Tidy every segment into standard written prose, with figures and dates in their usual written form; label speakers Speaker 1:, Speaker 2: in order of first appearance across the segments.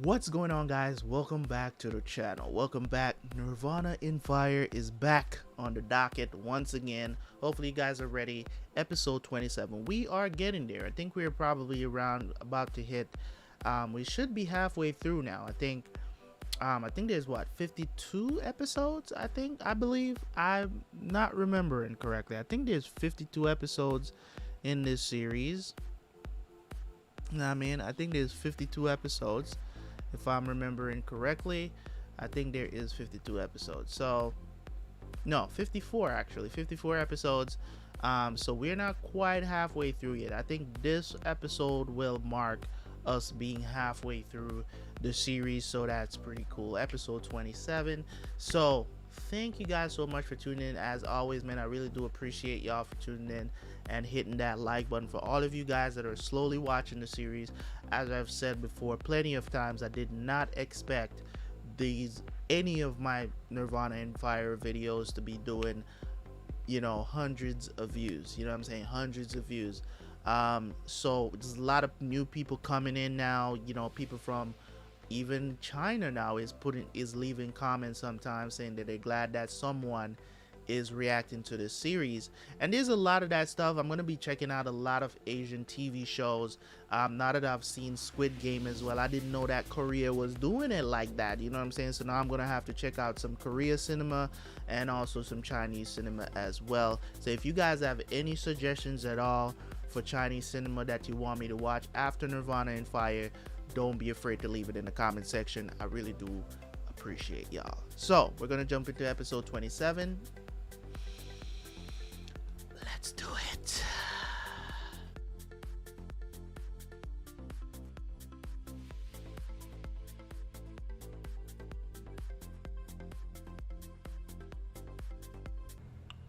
Speaker 1: What's going on, guys? Welcome back to the channel. Welcome back. Nirvana in Fire is back on the docket once again. Hopefully you guys are ready. Episode 27. We are getting there. I think we're probably about to hit we should be halfway through now. I think there's what, 52 episodes. I believe I'm not remembering correctly. I think there's 52 episodes in this series. I think there's 52 episodes. If I'm remembering correctly, I think there is 52 episodes. So, no, 54 actually. 54 episodes. So we're not quite halfway through yet. I think this episode will mark us being halfway through the series. So that's pretty cool. Episode 27. So thank you guys so much for tuning in. As always, man, I really do appreciate y'all for tuning in and hitting that like button. For all of you guys that are slowly watching the series, as I've said before plenty of times, I did not expect any of my Nirvana in Fire videos to be doing, hundreds of views. You know what I'm saying? Hundreds of views. So there's a lot of new people coming in now. People from even China now is leaving comments sometimes saying that they're glad that someone is reacting to this series. And there's a lot of that stuff. I'm going to be checking out a lot of Asian TV shows. Now that I've seen Squid Game as well, I didn't know that Korea was doing it like that. You know what I'm saying? So now I'm going to have to check out some Korea cinema and also some Chinese cinema as well. So if you guys have any suggestions at all for Chinese cinema that you want me to watch after Nirvana in Fire, don't be afraid to leave it in the comment section. I really do appreciate y'all. So we're going to jump into episode 27. Let's do it.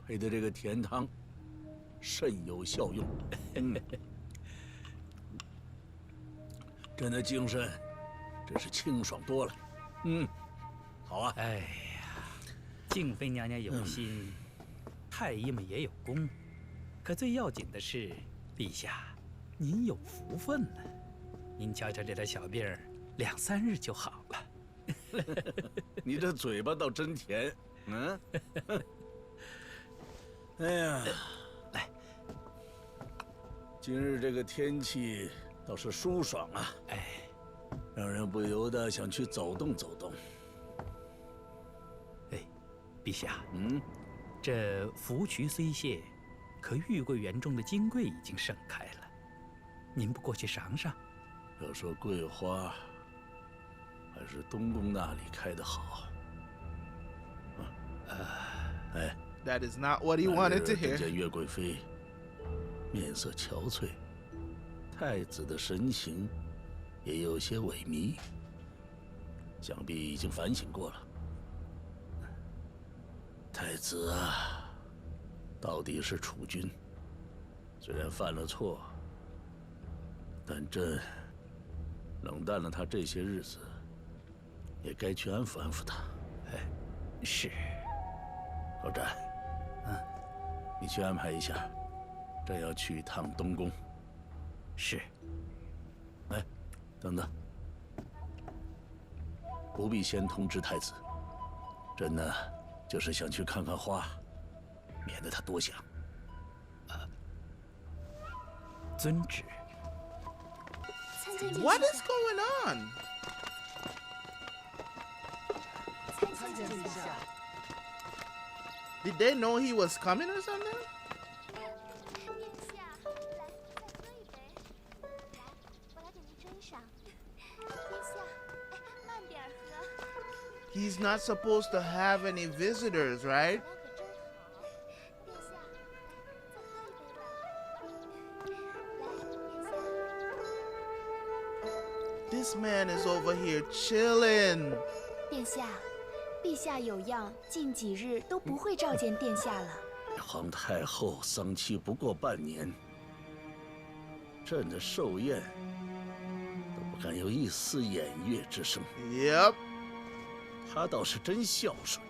Speaker 2: 配的这个甜汤甚有效用，朕的精神真是清爽多了。好啊。
Speaker 3: 哎呀，静妃娘娘有心，太医们也有功，可最要紧的是，陛下，您有福分呢。您瞧瞧这点小病儿，2、3日就好了。
Speaker 2: 你这嘴巴倒真甜，哎呀，
Speaker 3: 来，
Speaker 2: 今日这个天气倒是舒爽啊，让人不由得想去走动走动。
Speaker 3: 陛下，这芙蕖虽谢，可玉桂园中的金桂已经盛开了，您不过去赏赏？
Speaker 2: 要说桂花，还是东宫那里开得好。
Speaker 1: That is not what he wanted to hear.
Speaker 2: 见岳贵妃面色憔悴，太子的神情也有些萎靡，想必已经反省过了。太子啊，到底是储君，虽然犯了错，但朕冷淡了他这些日子，也该去安抚安抚他。
Speaker 3: 是。
Speaker 2: 老詹，你去安排一下，朕要去一趟东宫。
Speaker 3: 是。
Speaker 2: 等等，不必先通知太子，朕呢，就是想去看看花，免得他多想。
Speaker 3: 遵旨。
Speaker 1: What is going on? Did they know he was coming or something? He's not supposed to have any visitors, right? This man is over here chilling.
Speaker 4: 陛下有恙，近几日都不会召见殿下了。
Speaker 2: 皇太后丧期不过半年，朕的寿宴都不敢有一丝偃月之声。
Speaker 1: Yep.
Speaker 2: 他倒是真孝顺，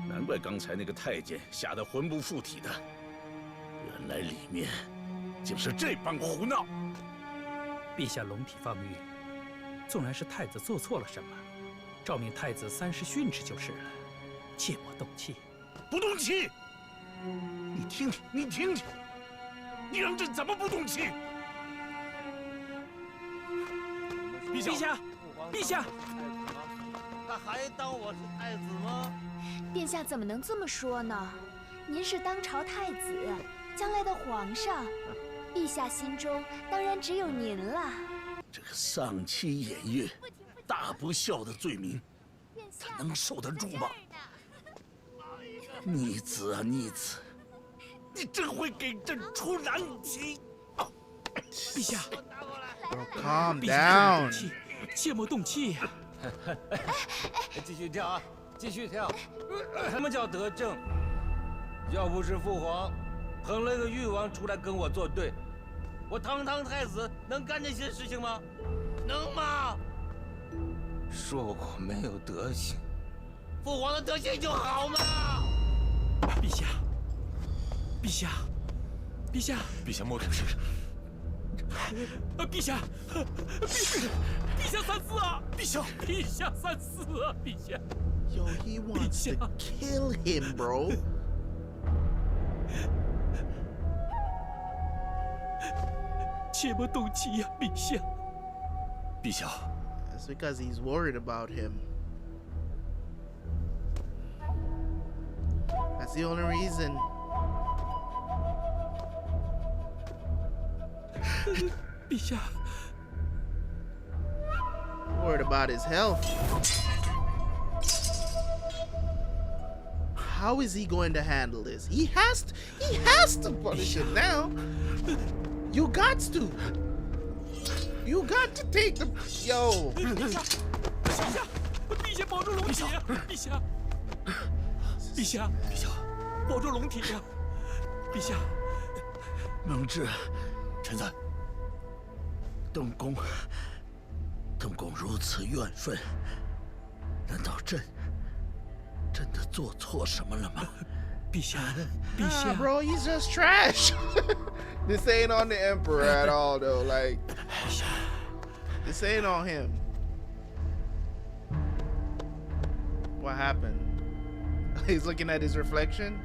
Speaker 2: 难怪刚才那个太监吓得魂不附体的，原来里面竟是这般胡闹。
Speaker 3: 陛下龙体放御，纵然是太子做错了什么，诏命太子3时训斥就是了，切莫动气。
Speaker 2: 不动气！你听听，你听听，你让朕怎么不动气？
Speaker 3: 陛下，陛下，
Speaker 5: 他还当我是太子吗？
Speaker 4: 殿下怎么能这么说呢？您是当朝太子，将来的皇上，陛下心中当然只有您了。
Speaker 2: 这个丧妻掩月、大不孝的罪名，他能受得住吗？逆子啊，逆子！你真会给朕出难题！
Speaker 3: 陛下，
Speaker 1: Bro, calm
Speaker 3: 陛下
Speaker 1: down.
Speaker 3: 切莫动气呀！
Speaker 5: 继续跳啊，继续跳！什么叫得正？要不是父皇捧了个誉王出来跟我作对，我堂堂太子能干这些事情吗？能吗？说我没有德行，父皇的德行就好嘛！
Speaker 3: 陛下，陛下，陛下，
Speaker 2: 陛下莫这么事。
Speaker 3: 陛下，陛下三思啊！陛下，陛下三思啊！陛下，
Speaker 1: Yo, he wants to kill him, bro.
Speaker 3: 切莫动气呀，陛下。
Speaker 2: 陛下，
Speaker 1: That's because he's worried about him. That's the only reason.
Speaker 3: 陛下，
Speaker 1: Worried about his health. How is he going to handle this? He has to punish him now. You got to. You got to take the yo.
Speaker 3: 陛下，陛下保住龙体呀！陛下，陛下，陛下，保住龙体呀！陛下，
Speaker 2: 蒙挚，臣在。东宫如此怨愤，难道朕真的做错什么了吗？
Speaker 3: 陛下，陛
Speaker 1: Nah,
Speaker 3: 下，
Speaker 1: bro, he's just trash. This ain't on the emperor at all, though. Like, this ain't on him. What happened? He's looking at his reflection.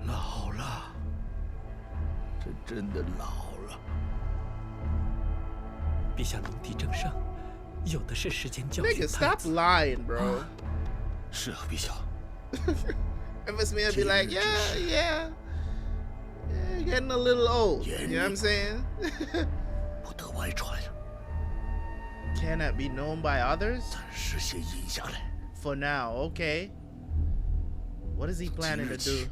Speaker 2: 老了，这真的老了。
Speaker 3: 陛下龙体正盛，有的是时间教训
Speaker 1: Nigga,
Speaker 3: 太
Speaker 1: stop
Speaker 3: 子。
Speaker 1: lying, bro.
Speaker 2: 是啊，陛下。
Speaker 1: Empress may be like, yeah, getting a little old. You know what I'm saying?
Speaker 2: 不得外传，
Speaker 1: Cannot be known by others?
Speaker 2: 暂时先隐下来。
Speaker 1: For now, okay. What is he planning to do?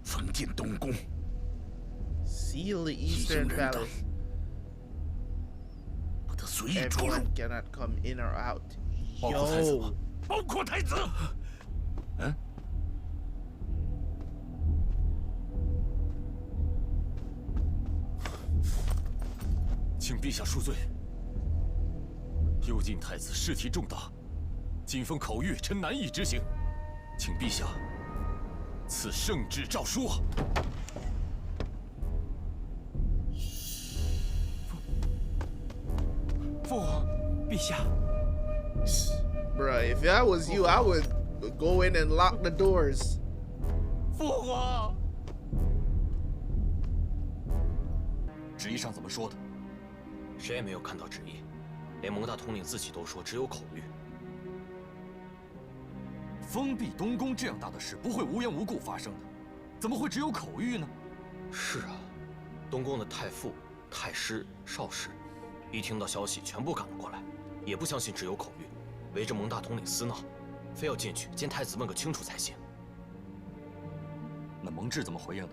Speaker 2: 封禁东宫，
Speaker 1: Seal the Eastern Palace.
Speaker 2: 不得随意出入，
Speaker 1: Everyone cannot come in or out.
Speaker 2: 包括太子吗
Speaker 1: Yo,？
Speaker 2: 包括太子。嗯。请陛下恕罪。幽禁太子事体重大，禁封口谕，臣难以执行，请陛下赐圣旨诏书。父皇，
Speaker 3: 陛下，
Speaker 1: Bruh, if that was you, I would go in and lock the doors.
Speaker 2: 父皇，旨意上怎么说的？
Speaker 6: 谁也没有看到旨意，连蒙大统领自己都说只有口谕。
Speaker 7: 封闭东宫这样大的事不会无缘无故发生的，怎么会只有口谕呢？
Speaker 6: 是啊，东宫的太傅、太师、少使，一听到消息全部赶了过来，也不相信只有口谕，围着蒙大统领撕闹，非要进去见太子问个清楚才行。
Speaker 7: 那蒙挚怎么回应的？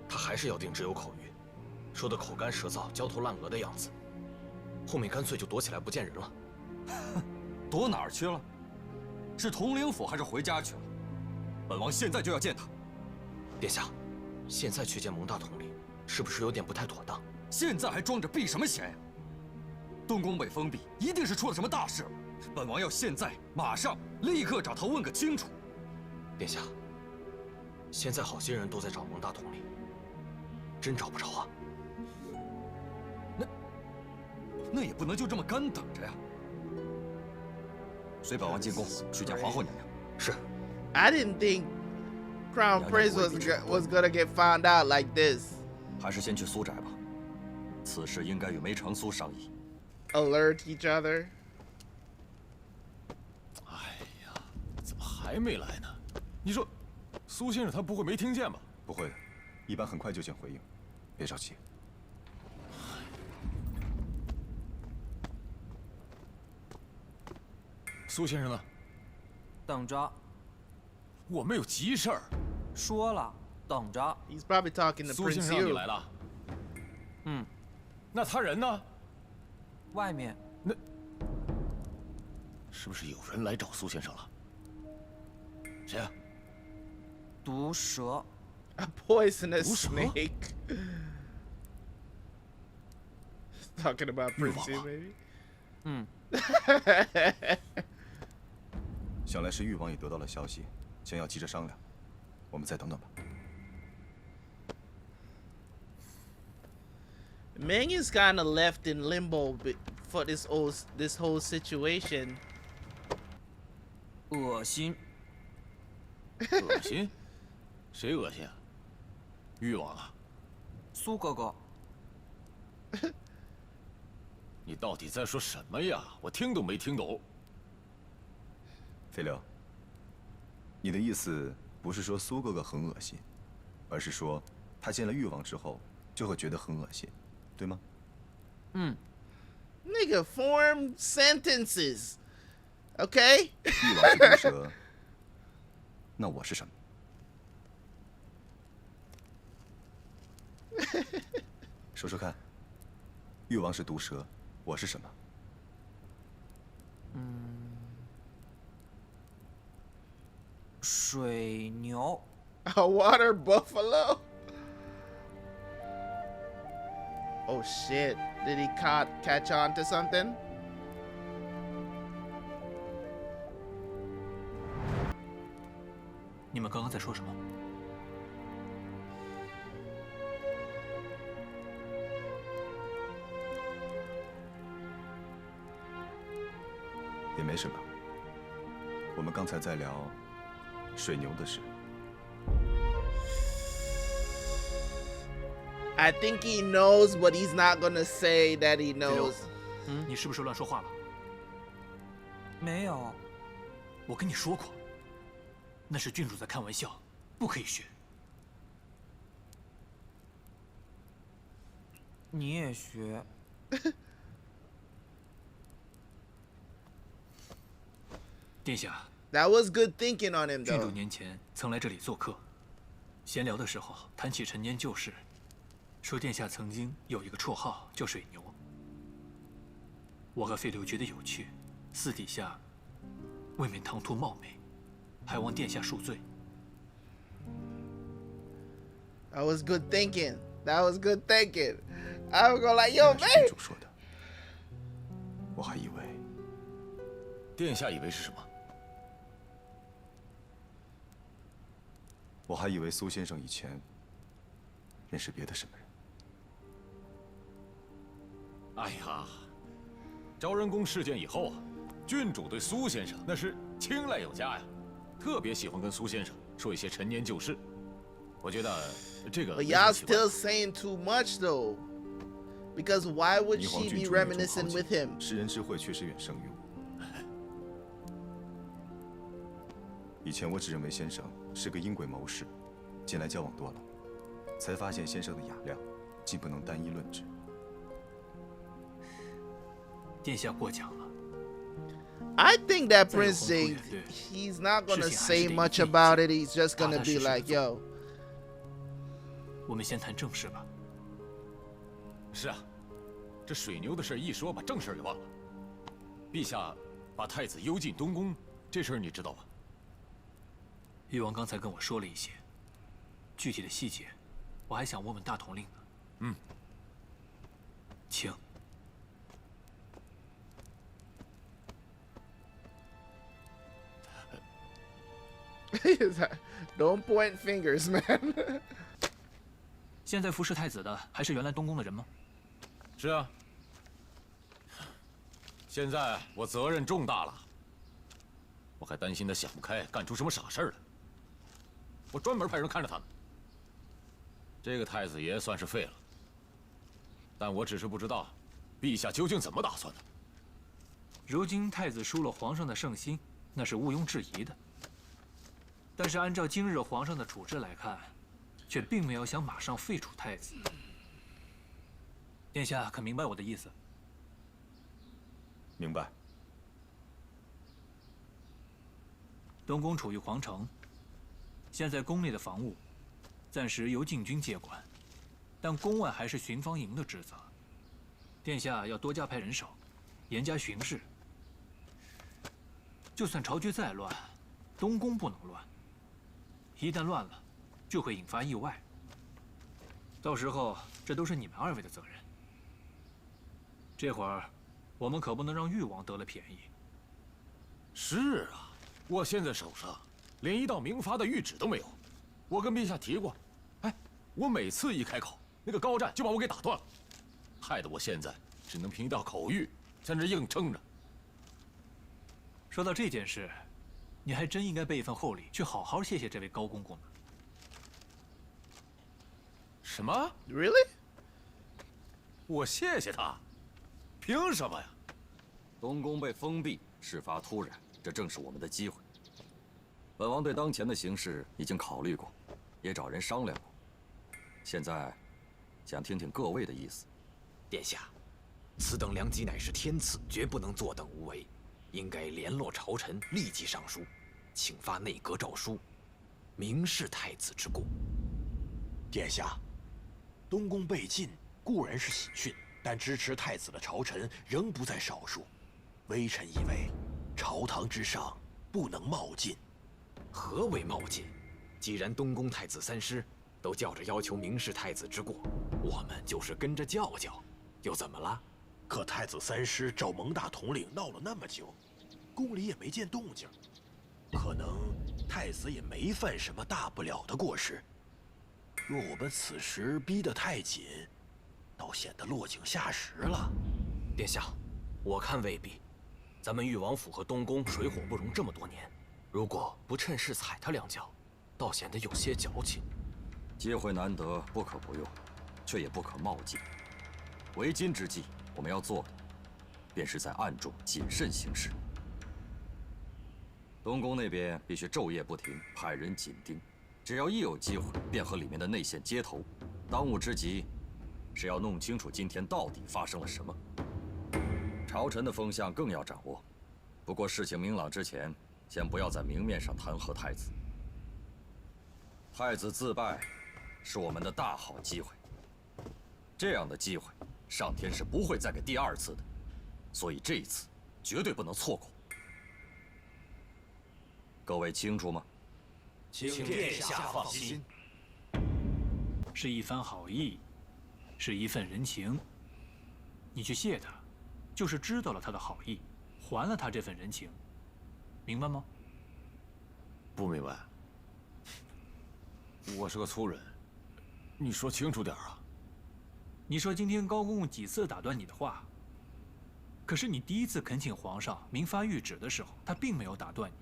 Speaker 6: 他还是要定只有口谕，说的口干舌燥、焦头烂额的样子。后面干脆就躲起来不见人了。
Speaker 7: 躲哪儿去了？是统领府还是回家去了？本王现在就要见他。
Speaker 6: 殿下，现在去见蒙大统领，是不是有点不太妥当？
Speaker 7: 现在还装着避什么嫌呀？东宫被封闭，一定是出了什么大事了。本王要现在马上立刻找他问个清楚。
Speaker 6: 殿下，现在好些人都在找蒙大统领，真找不着啊。
Speaker 7: 那也不能就这么干等着呀。随本王进宫去见皇后娘娘。
Speaker 6: 是。
Speaker 1: I didn't think Crown Prince was gonna get found out like this.
Speaker 7: 还是先去苏宅吧，此事应该与梅长苏商议。
Speaker 1: Alert each other.
Speaker 8: 哎呀，怎么还没来呢？你说，苏先生他不会没听见吧？
Speaker 9: 不会的，一般很快就见回应，别着急。
Speaker 8: 苏先生呢？
Speaker 5: 等着。
Speaker 8: 我们有急事儿。
Speaker 5: 说了，等着。
Speaker 1: He's probably talking to
Speaker 8: 苏先
Speaker 1: Prince
Speaker 8: 生让你
Speaker 1: Xian.
Speaker 8: 来了。
Speaker 5: 嗯。
Speaker 8: 那他人呢？
Speaker 5: 外面。
Speaker 8: 那是不是有人来找苏先生了？谁啊？
Speaker 5: 毒蛇。
Speaker 1: A poisonous snake. Talking about Prince Xian, maybe.
Speaker 5: 嗯。
Speaker 9: 想来是誉王也得到了消息，先要急着商量，我们再等等吧。
Speaker 1: Meng is kind of left in limbo for this whole situation.
Speaker 5: 恶心。
Speaker 8: 恶心？谁恶心啊？誉王啊？
Speaker 5: 苏哥哥。
Speaker 8: 你到底在说什么呀？我听都没听懂。
Speaker 9: 飞流，你的意思不是说苏哥哥很恶心，而是说他见了誉王之后就会觉得很恶心，对吗？
Speaker 5: 嗯。
Speaker 1: Nigga, form sentences. Okay?
Speaker 9: 誉王是毒蛇，那我是什么？说说看，誉王是毒蛇，我是什么？
Speaker 5: 水牛。
Speaker 1: A water buffalo? Oh shit. Did he catch on to something?
Speaker 3: 你们刚刚在说什么？
Speaker 9: 也没什么。我们刚才在聊水牛的事。
Speaker 1: I think he knows, but he's not gonna say that he knows.
Speaker 3: 你是不是乱说话了？
Speaker 5: 没有。
Speaker 3: 我跟你说过，那是郡主在开玩笑，不可以学。
Speaker 5: 你也学。
Speaker 3: 殿下，
Speaker 1: That was good thinking on him,
Speaker 3: 郡主
Speaker 1: though.
Speaker 3: 年前曾来这里做客，闲聊的时候谈起陈年旧事，说殿下曾经有一个绰号叫水牛。我和费流觉得有趣，私底下未免唐突冒昧，还望殿下恕罪。
Speaker 1: That was good thinking. That was good thinking. I was going like, yo,
Speaker 9: 是郡
Speaker 1: man.
Speaker 9: 主说的，我还以为。
Speaker 8: 殿下以为是什么？
Speaker 9: 我还以为苏先生以前认识别的什么人。
Speaker 8: 哎呀，昭仁宫事件以后啊，郡主对苏先生那是青睐有加呀，特别喜欢跟苏先生说一些陈年旧事。我觉得这个
Speaker 1: But y'all still saying too much, though. Because why would
Speaker 9: 霓凰
Speaker 1: she
Speaker 9: 郡
Speaker 1: be
Speaker 9: 主那种
Speaker 1: reminiscing
Speaker 9: 豪
Speaker 1: with
Speaker 9: 情
Speaker 1: him?
Speaker 9: 识人智慧确实远胜于我。以前我只认为先生是个阴鬼谋士，近来交往多了，才发现先生的雅量，竟不能单一论之。
Speaker 3: 殿下过奖了。
Speaker 1: I think that
Speaker 3: 在有
Speaker 1: Prince
Speaker 3: 鸿鹄
Speaker 1: Xian,
Speaker 3: 远对，
Speaker 1: he's not gonna
Speaker 3: 事情还是
Speaker 1: say
Speaker 3: 得
Speaker 1: much
Speaker 3: 一并
Speaker 1: about
Speaker 3: 进
Speaker 1: it. He's just
Speaker 3: 踏
Speaker 1: gonna
Speaker 3: 踏
Speaker 1: be
Speaker 3: 实实地
Speaker 1: like,
Speaker 3: 做
Speaker 1: yo.
Speaker 3: 我们先谈正事吧。
Speaker 8: 是啊，这水牛的事一说，把正事给忘了。陛下把太子幽禁东宫，这事儿你知道吧？
Speaker 3: 誉王刚才跟我说了一些，具体的细节，我还想问问大统领呢。
Speaker 8: 嗯，
Speaker 3: 请。
Speaker 1: Don't point fingers, man.
Speaker 10: 现在服侍太子的还是原来东宫的人吗？
Speaker 8: 是啊。现在我责任重大了，我还担心他想不开，干出什么傻事儿来。我专门派人看着他呢。这个太子爷算是废了，但我只是不知道，陛下究竟怎么打算的。
Speaker 10: 如今太子输了皇上的圣心，那是毋庸置疑的。但是按照今日皇上的处置来看，却并没有想马上废除太子。殿下可明白我的意思？
Speaker 9: 明白。
Speaker 10: 东宫处于皇城，现在宫内的防务暂时由禁军接管，但宫外还是巡防营的职责。殿下要多加派人手，严加巡视。就算朝局再乱，东宫不能乱。一旦乱了，就会引发意外。到时候，这都是你们二位的责任。这会儿，我们可不能让誉王得了便宜。
Speaker 8: 是啊，我现在手上连一道明发的谕旨都没有。我跟陛下提过，哎，我每次一开口，那个高湛就把我给打断了，害得我现在只能凭一道口谕在那硬撑着。
Speaker 10: 说到这件事，你还真应该备一份厚礼，去好好谢谢这位高公公呢。
Speaker 8: 什么
Speaker 1: Really？
Speaker 8: 我谢谢他？凭什么呀？
Speaker 7: 东宫被封闭，事发突然，这正是我们的机会。本王对当前的形势已经考虑过，也找人商量过。现在，想听听各位的意思。
Speaker 11: 殿下，此等良机乃是天赐，绝不能坐等无为，应该联络朝臣，立即上书，请发内阁诏书，明示太子之过。
Speaker 12: 殿下，东宫被禁固然是喜讯，但支持太子的朝臣仍不在少数。微臣以为，朝堂之上不能冒进。
Speaker 11: 何为冒进？既然东宫太子三师都叫着要求明示太子之过，我们就是跟着叫叫，又怎么了？
Speaker 12: 可太子三师找蒙大统领闹了那么久，宫里也没见动静，可能太子也没犯什么大不了的过失。若我们此时逼得太紧，倒显得落井下石了。
Speaker 6: 殿下，我看未必。咱们誉王府和东宫水火不容这么多年，如果不趁势踩他两脚，倒显得有些矫情。
Speaker 7: 机会难得，不可不用，却也不可冒进。为今之计，我们要做的，便是在暗中谨慎行事。东宫那边必须昼夜不停，派人紧盯，只要一有机会，便和里面的内线接头。当务之急，是要弄清楚今天到底发生了什么。朝臣的风向更要掌握，不过事情明朗之前，先不要在明面上弹劾太子。太子自败，是我们的大好机会。这样的机会，上天是不会再给第二次的，所以这一次绝对不能错过。各位清楚吗？
Speaker 12: 请殿下放心。
Speaker 10: 是一番好意，是一份人情。你去谢他，就是知道了他的好意，还了他这份人情，明白吗？
Speaker 8: 不明白。我是个粗人，你说清楚点啊！
Speaker 10: 你说今天高公公几次打断你的话，可是你第一次恳请皇上明发谕旨的时候，他并没有打断你。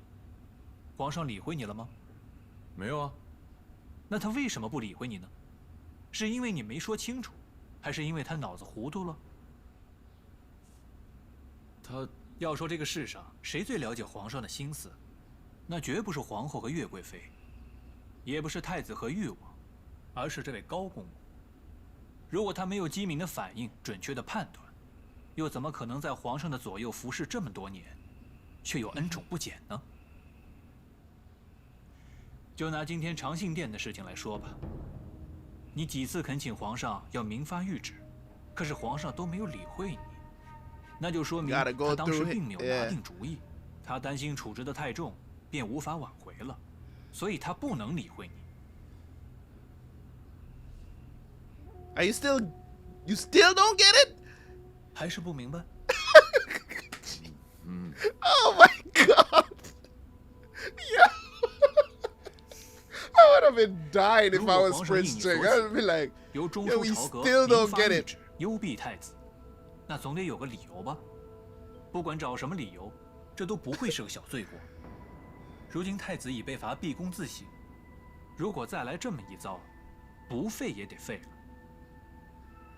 Speaker 10: 皇上理会你了吗？
Speaker 8: 没有啊。
Speaker 10: 那他为什么不理会你呢？是因为你没说清楚，还是因为他脑子糊涂了？
Speaker 8: 他
Speaker 10: 要说这个世上谁最了解皇上的心思，那绝不是皇后和岳贵妃，也不是太子和誉王，而是这位高公公。如果他没有机敏的反应、准确的判断，又怎么可能在皇上的左右服侍这么多年，却又恩宠不减呢？就拿今天长信殿的事情来说吧，你几次恳请皇上要明发谕旨，可是皇上都没有理会你，那就说明他当时并没有拿定主意，他担心处置得太重，便无法挽回了，所以他不能理会你。
Speaker 1: Are you still don't get it？
Speaker 10: 还是不明白
Speaker 1: ？Oh my god！
Speaker 13: been dying if I was Prince Xian. I would be like,
Speaker 10: 由中
Speaker 13: yo,
Speaker 10: 书
Speaker 13: we
Speaker 10: 朝阁
Speaker 13: still
Speaker 10: 明
Speaker 13: don't
Speaker 10: 发
Speaker 13: get
Speaker 10: 谕
Speaker 13: it.
Speaker 10: 旨幽闭太子，那总得有个理由吧？不管找什么理由，这都不会是个小罪过。如今太子已被罚毕恭自省，如果再来这么一遭，不废也得废了。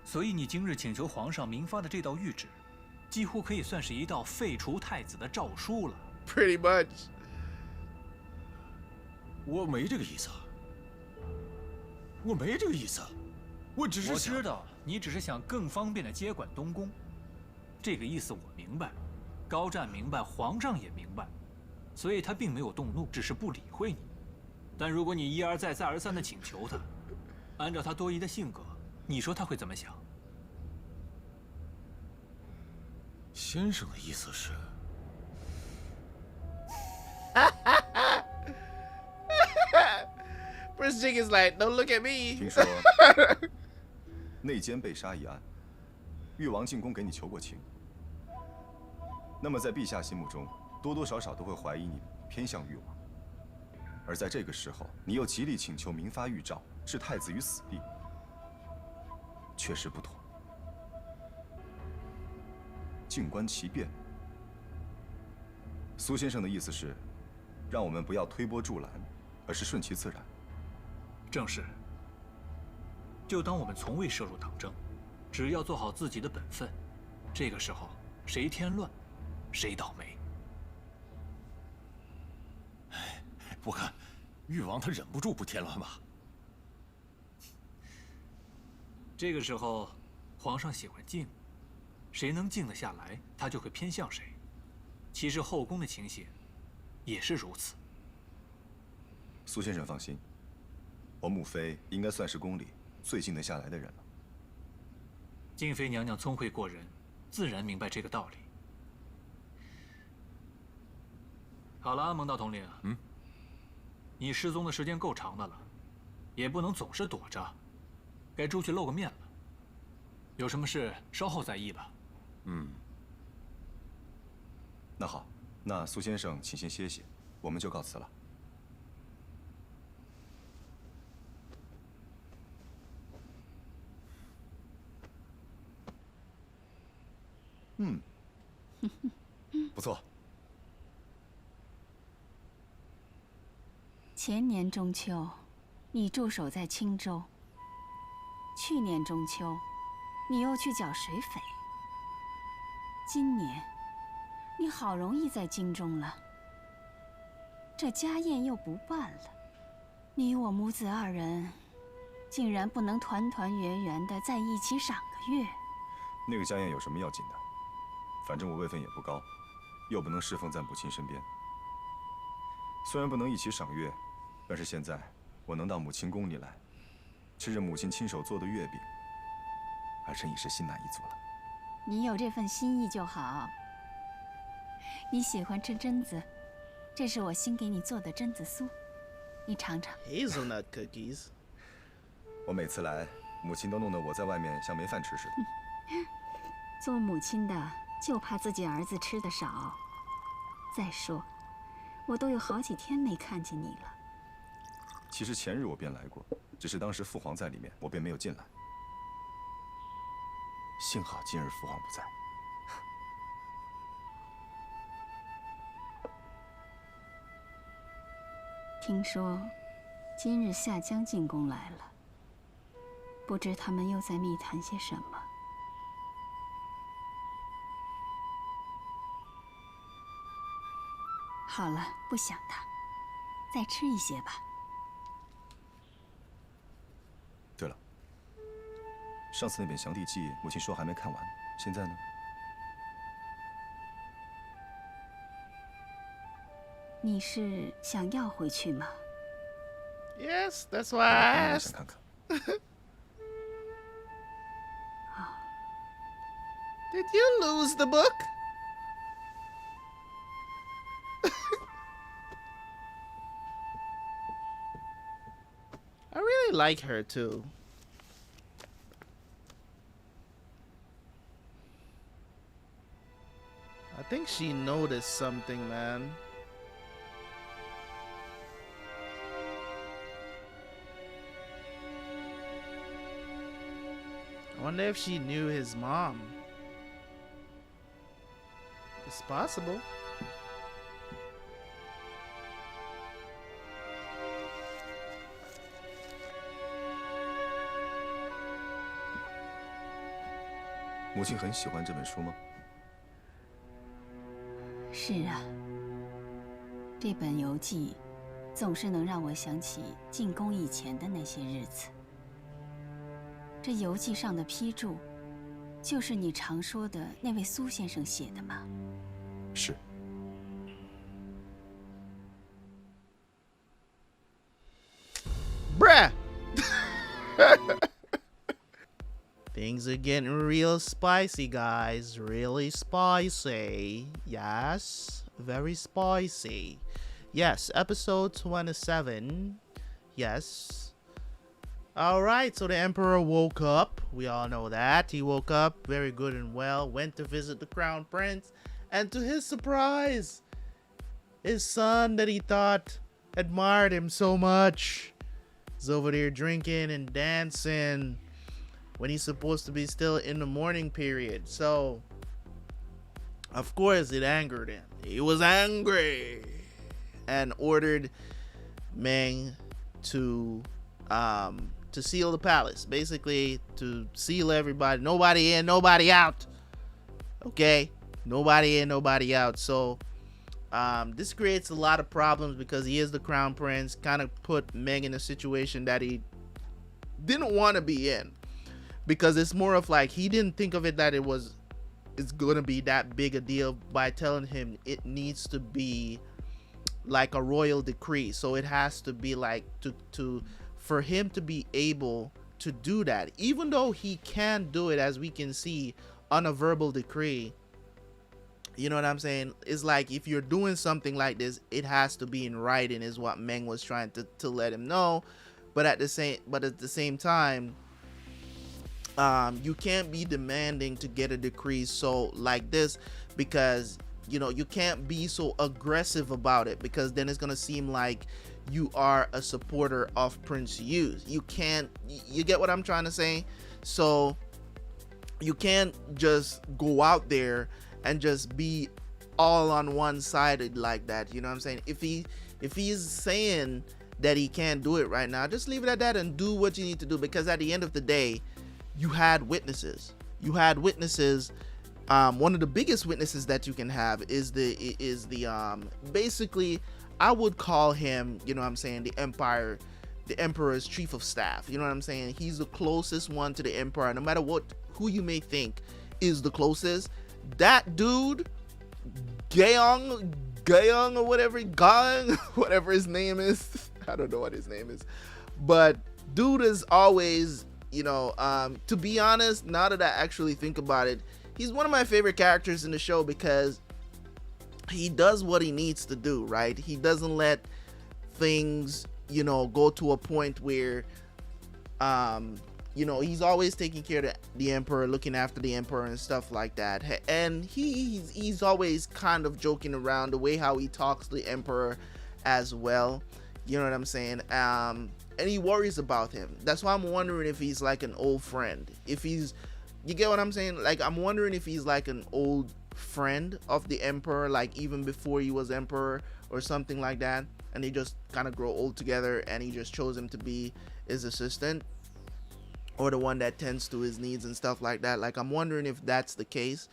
Speaker 10: 所以你今日请求皇上明发的这道谕旨，几乎可以算是一道废除太子的诏书了。
Speaker 13: Pretty much.
Speaker 8: 我没这个意思，我没这个意思，我只是想……
Speaker 10: 我知道你只是想更方便的接管东宫，这个意思我明白，高湛明白，皇上也明白，所以他并没有动怒，只是不理会你。但如果你一而再、再而三的请求他，按照他多疑的性格，你说他会怎么想？
Speaker 8: 先生的意思是
Speaker 13: ？Prince Xian is like, don't look at me.
Speaker 9: 听说内奸被杀一案，誉王进宫给你求过情。那么在陛下心目中，多多少少都会怀疑你偏向誉王。而在这个时候，你又极力请求明发谕诏，置太子于死地，确实不妥。静观其变。苏先生的意思是，让我们不要推波助澜，而是顺其自然。
Speaker 10: 正是。就当我们从未涉入党争，只要做好自己的本分，这个时候谁添乱，谁倒霉。
Speaker 8: 我看，誉王他忍不住不添乱吧？
Speaker 10: 这个时候，皇上喜欢静，谁能静得下来，他就会偏向谁。其实后宫的情形也是如此。
Speaker 9: 苏先生放心，我母妃应该算是宫里最静得下来的人了。
Speaker 10: 静妃娘娘聪慧过人，自然明白这个道理。好了，蒙大统领，你失踪的时间够长的了，也不能总是躲着，该出去露个面了。有什么事稍后再议吧。
Speaker 9: 那好，那苏先生请先歇歇，我们就告辞了。不错。
Speaker 14: 前年中秋，你驻守在青州；去年中秋，你又去剿水匪。今年，你好容易在京中了，这家宴又不办了，你我母子二人，竟然不能团团圆圆的在一起赏个月。
Speaker 9: 那个家宴有什么要紧的？反正我位分也不高，又不能侍奉在母亲身边。虽然不能一起赏月，但是现在我能到母亲宫里来，吃着母亲亲手做的月饼，儿臣已是心满意足了。
Speaker 14: 你有这份心意就好。你喜欢吃榛子，这是我新给你做的榛子酥，你尝尝。
Speaker 1: Hazelnut cookies。
Speaker 9: 我每次来，母亲都弄得我在外面像没饭吃似的。
Speaker 14: 做母亲的就怕自己儿子吃的少。再说，我都有好几天没看见你了。
Speaker 9: 其实前日我便来过，只是当时父皇在里面，我便没有进来。幸好今日父皇不在。
Speaker 14: 听说今日夏江进宫来了，不知他们又在密谈些什么。好了，不想他，再吃一些吧。
Speaker 9: 对了，上次那本《降帝记》，母亲说还没看完，现在呢？
Speaker 14: 你是想要回去吗？
Speaker 1: Yes, that's why I
Speaker 9: 我
Speaker 1: asked.
Speaker 9: 想看看。
Speaker 1: Did you lose the book? I really like her too. I think she noticed something, man. I wonder if she knew his mom. It's possible.
Speaker 9: 母亲很喜欢这本书吗？
Speaker 14: 是啊，这本游记总是能让我想起进宫以前的那些日子。这游记上的批注，就是你常说的那位苏先生写的吗？
Speaker 9: 是。
Speaker 1: Bruh! Things are getting real spicy, guys. Really spicy. Yes, very spicy. Yes, episode 27. Yes. Alright, so the Emperor woke up. We all know that. He woke up very good and well. Went to visit the Crown Prince. And to his surprise, his son that he thought admired him so much is over there drinking and dancing when he's supposed to be still in the mourning period. So, of course, it angered him. He was angry and ordered Meng to seal the palace. Basically, to seal everybody. Nobody in, nobody out. Okay? Nobody in, nobody out. So, this creates a lot of problems because he is the Crown Prince. Kind of put Meng in a situation that he didn't want to be in. Because it's more of like he didn't think of it that it's gonna be that big a deal by telling him it needs to be like a royal decree. So it has to be like for him to be able to do that, even though he can do it, as we can see, on a verbal decree. You know what I'm saying? It's like if you're doing something like this, it has to be in writing, is what Meng was trying to let him know. But at the same time, you can't be demanding to get a decree so like this, because you know you can't be so aggressive about it, because then it's gonna seem like you are a supporter of Prince Yu. You get what I'm trying to say? So you can't just go out there and just be all on one-sided like that. You know what I'm saying? If he's saying that he can't do it right now, just leave it at that and do what you need to do, because at the end of the day, you had witnesses. One of the biggest witnesses that you can have is the basically, I would call him, you know what I'm saying, the Emperor's chief of staff. You know what I'm saying? He's the closest one to the Emperor. No matter who you may think is the closest, that dude, Gaeong or whatever his name is. I don't know what his name is, but dude is always, you know, to be honest, now that I actually think about it, he's one of my favorite characters in the show because he does what he needs to do, right? He doesn't let things, you know, go to a point where, you know, he's always taking care of the Emperor, looking after the Emperor and stuff like that. And he's always kind of joking around the way how he talks to the Emperor as well. You know what I'm saying? And he worries about him. That's why I'm wondering if he's like an old friend. You get what I'm saying? Like, I'm wondering if he's like an old friend of the Emperor, like even before he was Emperor or something like that. And they just kind of grow old together and he just chose him to be his assistant, or the one that tends to his needs and stuff like that. Like, I'm wondering if that's the case.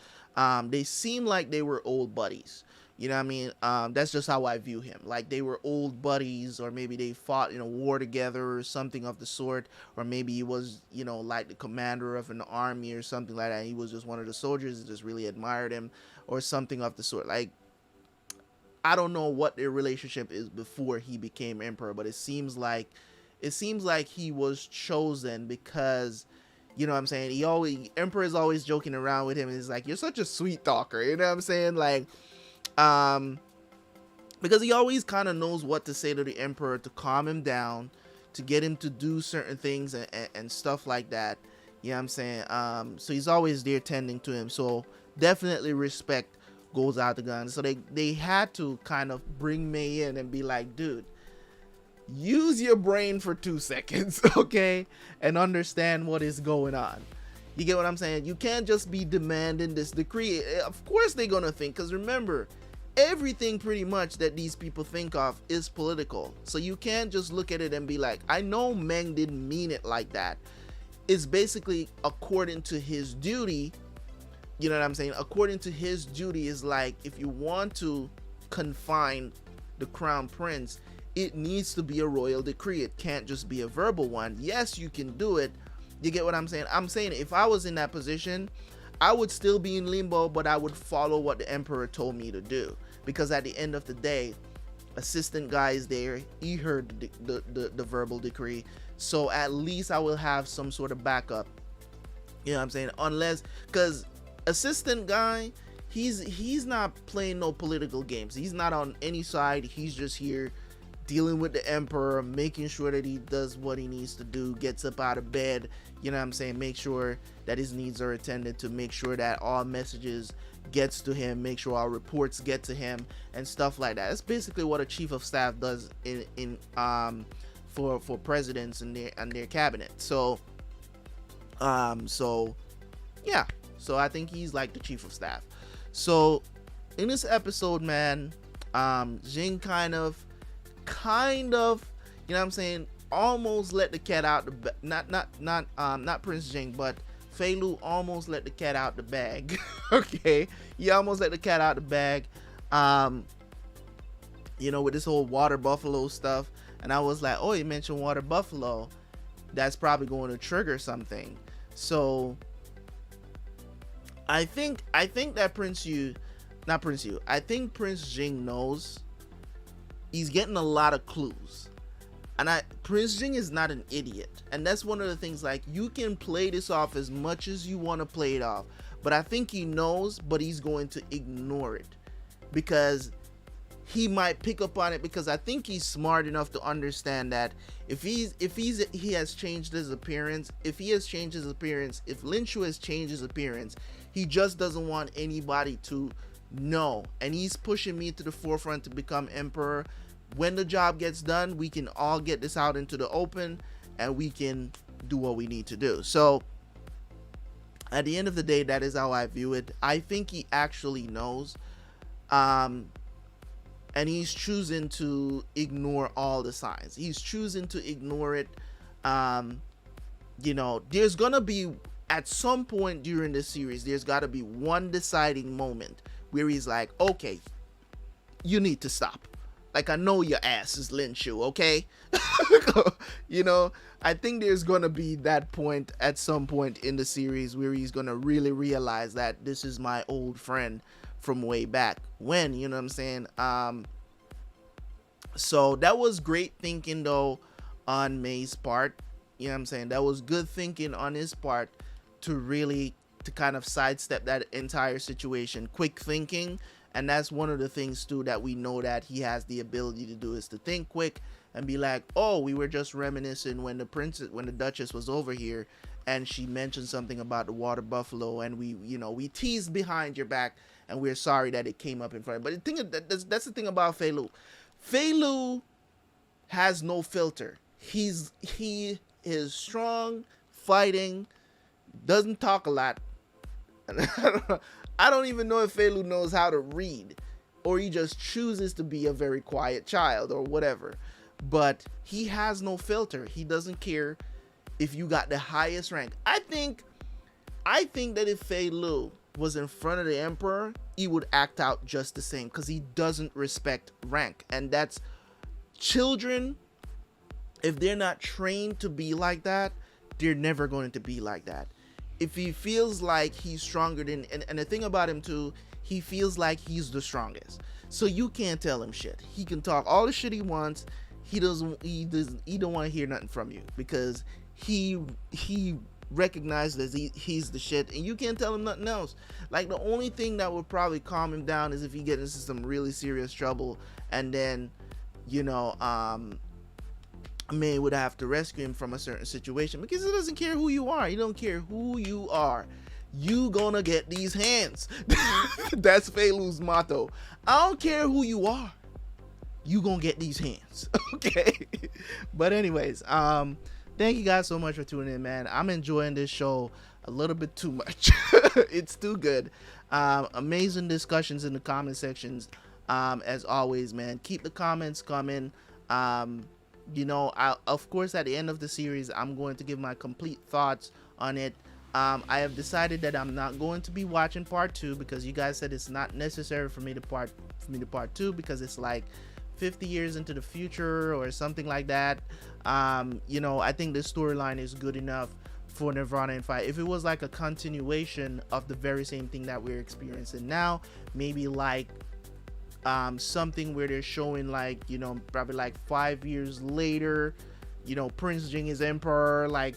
Speaker 1: They seem like they were old buddies. You know what I mean? That's just how I view him. Like, they were old buddies, or maybe they fought in a war together or something of the sort. Or maybe he was, you know, like the commander of an army or something like that. He was just one of the soldiers that just really admired him or something of the sort. Like, I don't know what their relationship is before he became Emperor, but it seems like he was chosen because, you know what I'm saying, Emperor is always joking around with him, and he's like, you're such a sweet talker, you know what I'm saying? Like, because he always kind of knows what to say to the Emperor to calm him down, to get him to do certain things and stuff like that. You know what I'm saying? So he's always there tending to him. So definitely respect goes out the gun. So they had to kind of bring Mei in and be like, dude, use your brain for 2 seconds, okay? And understand what is going on. You get what I'm saying? You can't just be demanding this decree. Of course they're gonna think, because remember, everything pretty much that these people think of is political. So you can't just look at it and be like, I know Meng didn't mean it like that. It's basically according to his duty. You know what I'm saying? According to his duty is like, if you want to confine the Crown Prince, it needs to be a royal decree. It can't just be a verbal one. Yes, you can do it. You get what I'm saying? I'm saying if I was in that position, I would still be in limbo, but I would follow what the emperor told me to do. Because at the end of the day, assistant guy is there. He heard the verbal decree. So at least I will have some sort of backup. You know what I'm saying? Unless, because assistant guy, he's not playing no political games. He's not on any side. He's just here dealing with the emperor, making sure that he does what he needs to do, gets up out of bed, you know what I'm saying, make sure that his needs are attended to, make sure that all messages gets to him, make sure all reports get to him and stuff like that. That's basically what a chief of staff does for presidents and their cabinet. So yeah, so I think he's like the chief of staff. So in this episode, man, Jing kind of, you know what I'm saying, almost let the cat out the not Prince Jing, but Fei Lu almost let the cat out the bag. Okay, he almost let the cat out the bag, you know, with this whole water buffalo stuff. And I was like, oh, you mentioned water buffalo, that's probably going to trigger something. So I think that I think Prince Jing knows. He's getting a lot of clues, and Prince Jing is not an idiot, and that's one of the things. Like, you can play this off as much as you want to play it off, but I think he knows, but he's going to ignore it because he might pick up on it, because I think he's smart enough to understand that if he has changed his appearance, if Lin Shu has changed his appearance, he just doesn't want anybody to know, and he's pushing me to the forefront to become emperor. When the job gets done, we can all get this out into the open and we can do what we need to do. So at the end of the day, that is how I view it. I think he actually knows, and he's choosing to ignore all the signs. He's choosing to ignore it. You know, there's gonna be, at some point during this series, there's got to be one deciding moment where he's like, okay, you need to stop. Like, I know your ass is Lin Shu, okay? You know, I think there's going to be that point at some point in the series where he's going to really realize that this is my old friend from way back when, you know what I'm saying? So that was great thinking, though, on May's part. You know what I'm saying? That was good thinking on his part to kind of sidestep that entire situation. Quick thinking, and that's one of the things too that we know that he has the ability to do, is to think quick and be like, oh, we were just reminiscing when the Duchess was over here and she mentioned something about the water buffalo, and we teased behind your back and we're sorry that it came up in front. But the thing that's the thing about Fei Lu. Fei Lu has no filter. He is strong, fighting, doesn't talk a lot. I don't even know if Fei Lu knows how to read, or he just chooses to be a very quiet child or whatever. But he has no filter. He doesn't care if you got the highest rank. I think that if Fei Lu was in front of the emperor, he would act out just the same, because he doesn't respect rank. And that's children, if they're not trained to be like that, they're never going to be like that. If he feels like he's stronger than, and the thing about him too, he feels like he's the strongest. So you can't tell him shit. He can talk all the shit he wants. He don't want to hear nothing from you, because he recognizes he's the shit, and you can't tell him nothing else. Like, the only thing that would probably calm him down is if he gets into some really serious trouble, and then, you know, May would have to rescue him from a certain situation, because he doesn't care who you are. He don't care who you are. You gonna get these hands. That's Fei Lu's motto. I don't care who you are. You gonna get these hands. Okay. But anyways, thank you guys so much for tuning in, man. I'm enjoying this show a little bit too much. It's too good. Amazing discussions in the comment sections. As always, man, keep the comments coming. You know, of course, at the end of the series, I'm going to give my complete thoughts on it. I have decided that I'm not going to be watching part 2 because you guys said it's not necessary for me to part 2 because it's like 50 years into the future or something like that. You know, I think the storyline is good enough for Nirvana in Fire. If it was like a continuation of the very same thing that we're experiencing now, maybe like something where they're showing, like, you know, probably like 5 years later, you know, Prince Xian is emperor, like,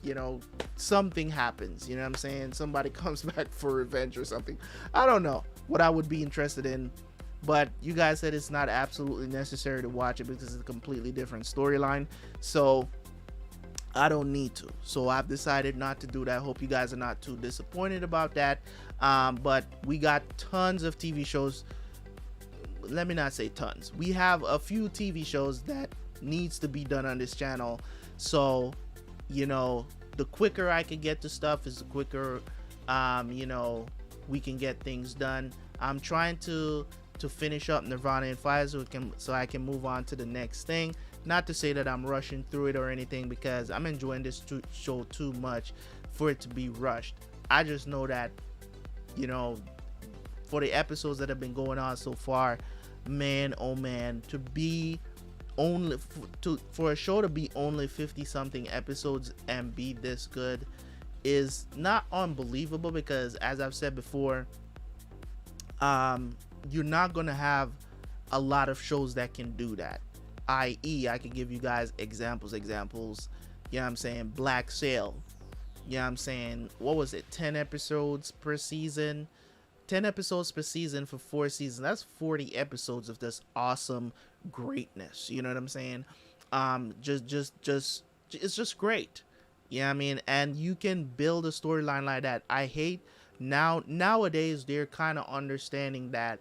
Speaker 1: you know, something happens, you know what I'm saying? Somebody comes back for revenge or something. I don't know what I would be interested in, but you guys said it's not absolutely necessary to watch it because it's a completely different storyline, so I don't need to. So I've decided not to do that. Hope you guys are not too disappointed about that. But we got tons of TV shows. Let me not say tons. We have a few TV shows that needs to be done on this channel. So, you know, the quicker I can get to stuff is the quicker, you know, we can get things done. I'm trying to finish up Nirvana in Fire so I can move on to the next thing. Not to say that I'm rushing through it or anything, because I'm enjoying this show too much for it to be rushed. I just know that, you know, for the episodes that have been going on so far, man, oh man, to be only for a show to be only 50 something episodes and be this good is not unbelievable, because as I've said before, you're not gonna have a lot of shows that can do that. I.e., I could give you guys examples, you know what I'm saying, Black Sail, you know what I'm saying, what was it, 10 episodes per season, 10 episodes per season for 4 seasons, that's 40 episodes of this awesome greatness, you know what I'm saying? It's just great, you know what I mean? And you can build a storyline like that. I hate nowadays they're kind of understanding that,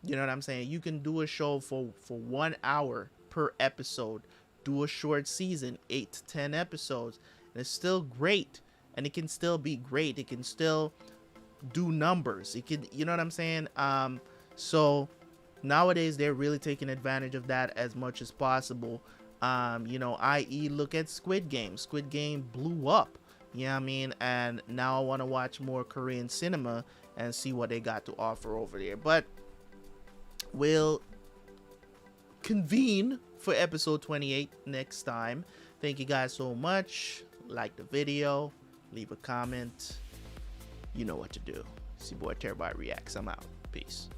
Speaker 1: you know what I'm saying, you can do a show for 1 hour per episode, do a short season, 8 to 10 episodes, and it's still great, and it can still be great, it can still do numbers, it can, you know what I'm saying? So nowadays they're really taking advantage of that as much as possible. You know, i.e., look at Squid Game blew up, you know what I mean? And now I want to watch more Korean cinema and see what they got to offer over there. But we'll convene for episode 28 next time. Thank you guys so much. Like the video, leave a comment, you know what to do. It's your boy Terabyt Reacts. I'm out. Peace.